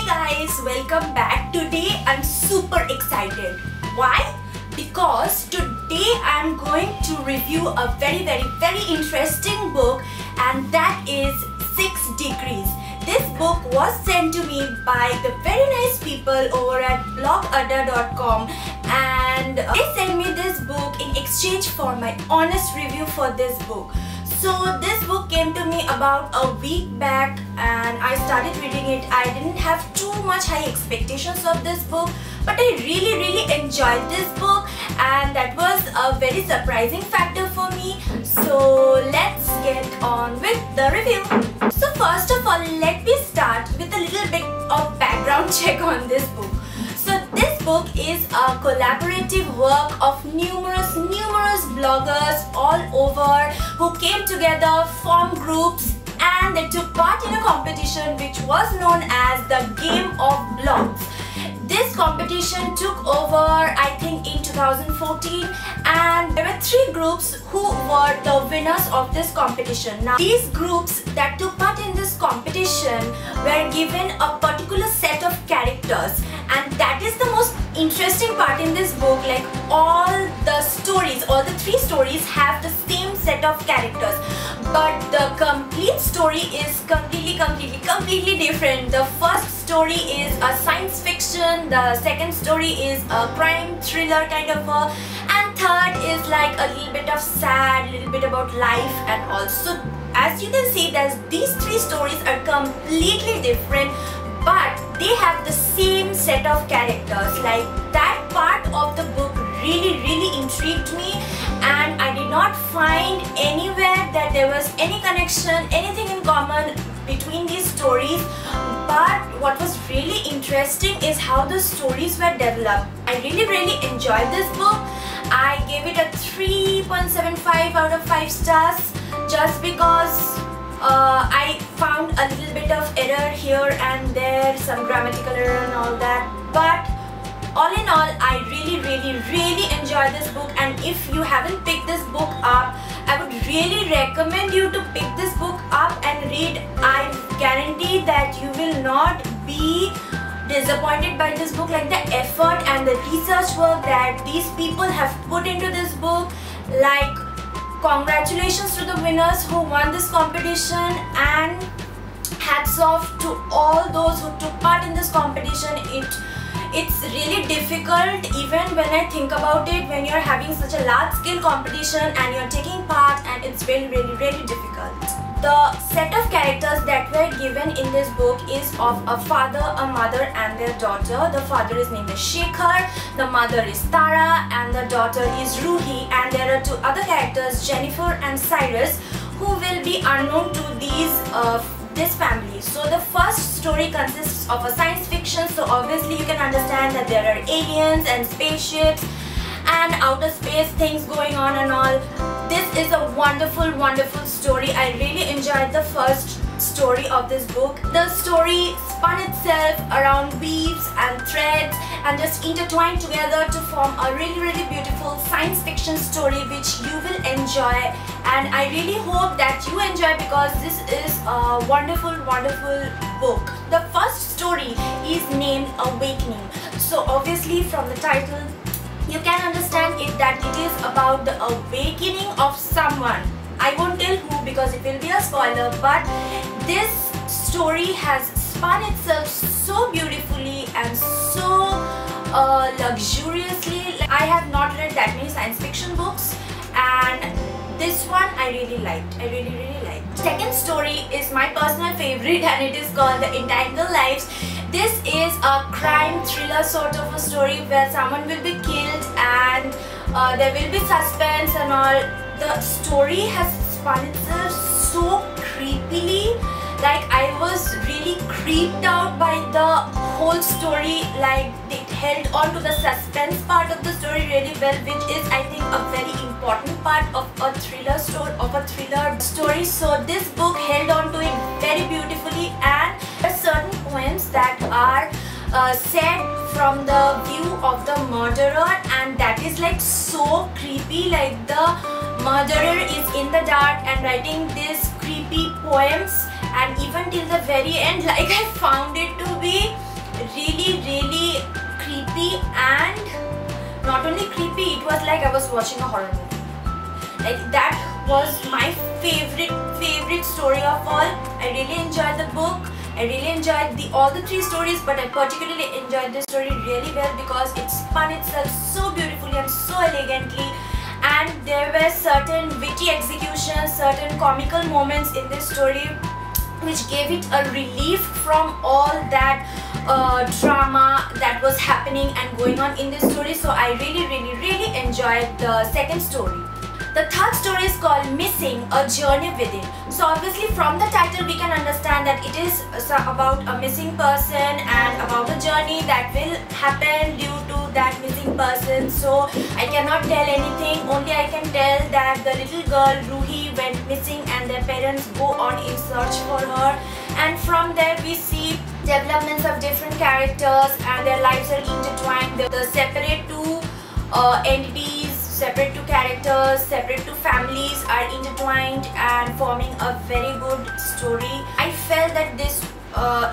guys, welcome back. Today I'm super excited. Why? Because today I'm going to review a very interesting book, and that is 6 Degrees. This book was sent to me by the very nice people over at blogadda.com, and they sent me this book in exchange for my honest review for this book. So this book came to me about a week back and I started reading it. I didn't have too much high expectations of this book, but I really enjoyed this book, and that was a very surprising factor for me. So let's get on with the review. So first of all, let me start with a little bit of background check on this book. So this book is a collaborative work of numerous bloggers all over who came together, formed groups, and they took part in a competition which was known as the Game of Blogs. This competition took over, I think, in 2014, and there were 3 groups who were the winners of this competition. Now, these groups that took part in this competition were given a particular set of characters, and that is the most interesting part in this book. Like, all the 3 stories have the same set of characters, but the complete story is completely different. The first story is a science fiction, the second story is a crime thriller kind of a, and third is like a little bit of sad, little bit about life and all. So as you can see, these 3 stories are completely different, but they have the same set of characters. Like, that part of the book really intrigued me, and I did not find anywhere that there was any connection, anything in common between these stories. But what was really interesting is how the stories were developed. I really enjoyed this book. I gave it a 3.75 out of 5 stars just because I found a little bit of error here and there, some grammatical error and all that. But all in all, I really enjoyed this book, and if you haven't picked this book up, I would really recommend you to pick this book up and read. I guarantee that you will not be disappointed by this book. Like, the effort and the research work that these people have put into this book, like, congratulations to the winners who won this competition, and hats off to all those who took part in this competition. It's really difficult, even when I think about it, when you're having such a large scale competition and you're taking part, and it's really difficult. The set of characters that were given in this book is of a father, a mother and their daughter. The father is named as Shekhar, the mother is Tara, and the daughter is Ruhi, and there are 2 other characters, Jennifer and Cyrus, who will be unknown to this family. So the first story consists of a science fiction, so obviously you can understand that there are aliens and spaceships and outer space things going on and all. This is a wonderful story. I really enjoyed the first story of this book. The story spun itself around weaves and threads and just intertwined together to form a really beautiful science fiction story which you will enjoy, and I really hope that you enjoy, because this is a wonderful book. The first story is named Awakening. So obviously from the title you can understand that it is about the awakening of someone. I won't tell who because it will be a spoiler, but this story has spun itself so beautifully and so luxuriously. I have not read that many science fiction books, and this one I really liked. I really liked. Second story is my personal favorite, and it is called The Entangled Lives. This is a crime thriller sort of a story where someone will be killed and there will be suspense and all. The story has spun itself so creepily. Like, I was really creeped out by the whole story. Like, it held on to the suspense part of the story really well, which is, I think, a very important part of a thriller story. So this book held on to it very beautifully, and there are certain poems that are said from the view of the murderer, and that is like so creepy. Like, the murderer is in the dark and writing these creepy poems, and even till the very end, like, I found it to be like I was watching a horror movie. Like, that was my favorite story of all. I really enjoyed the book. I really enjoyed all the 3 stories, but I particularly enjoyed this story really well because it spun itself so beautifully and so elegantly, and there were certain witty executions, certain comical moments in this story which gave it a relief from all that drama that was happening and going on in this story. So I really enjoyed the second story. The third story is called Missing, A Journey Within. So obviously from the title we can understand that it is about a missing person and about a journey that will happen due to that missing person. So I cannot tell anything, only I can tell that the little girl Ruhi went missing and their parents go on in search for her, and from there we see developments of different characters and their lives are intertwined. The separate 2 entities, separate 2 characters, separate 2 families are intertwined and forming a very good story. I felt that this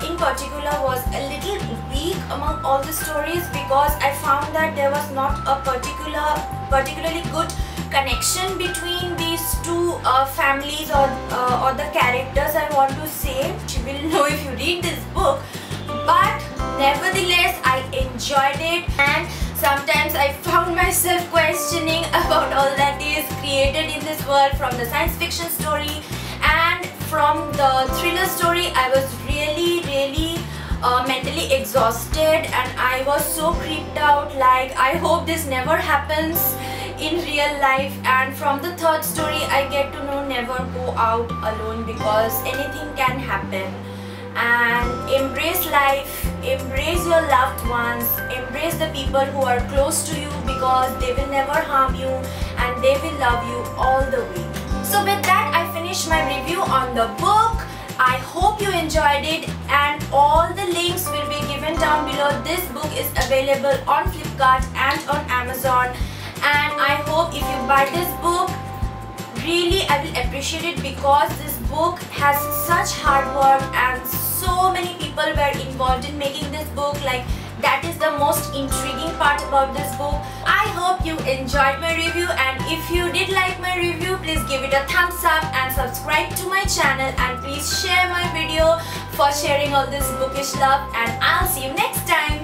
in particular was a little weak among all the stories because I found that there was not a particularly good connection between these 2 families or the characters, I want to say. You will know if you read this book, but nevertheless I enjoyed it, and sometimes I found myself questioning about all that is created in this world, from the science fiction story and from the thriller story. I was really mentally exhausted and I was so creeped out, like I hope this never happens in real life. And from the third story I get to know never go out alone because anything can happen, and embrace life, embrace your loved ones, embrace the people who are close to you because they will never harm you and they will love you all the way. So with that I finish my review on the book. I hope you enjoyed it, and all the links will be given down below. This book is available on Flipkart and on Amazon, and I hope if you buy this book, really I will appreciate it because this book has such hard work and so many people were involved in making this book. Like, that is the most intriguing part about this book. I hope you enjoyed my review, and if you did like my review, please give it a thumbs up and subscribe to my channel, and please share my video for sharing all this bookish love, and I'll see you next time.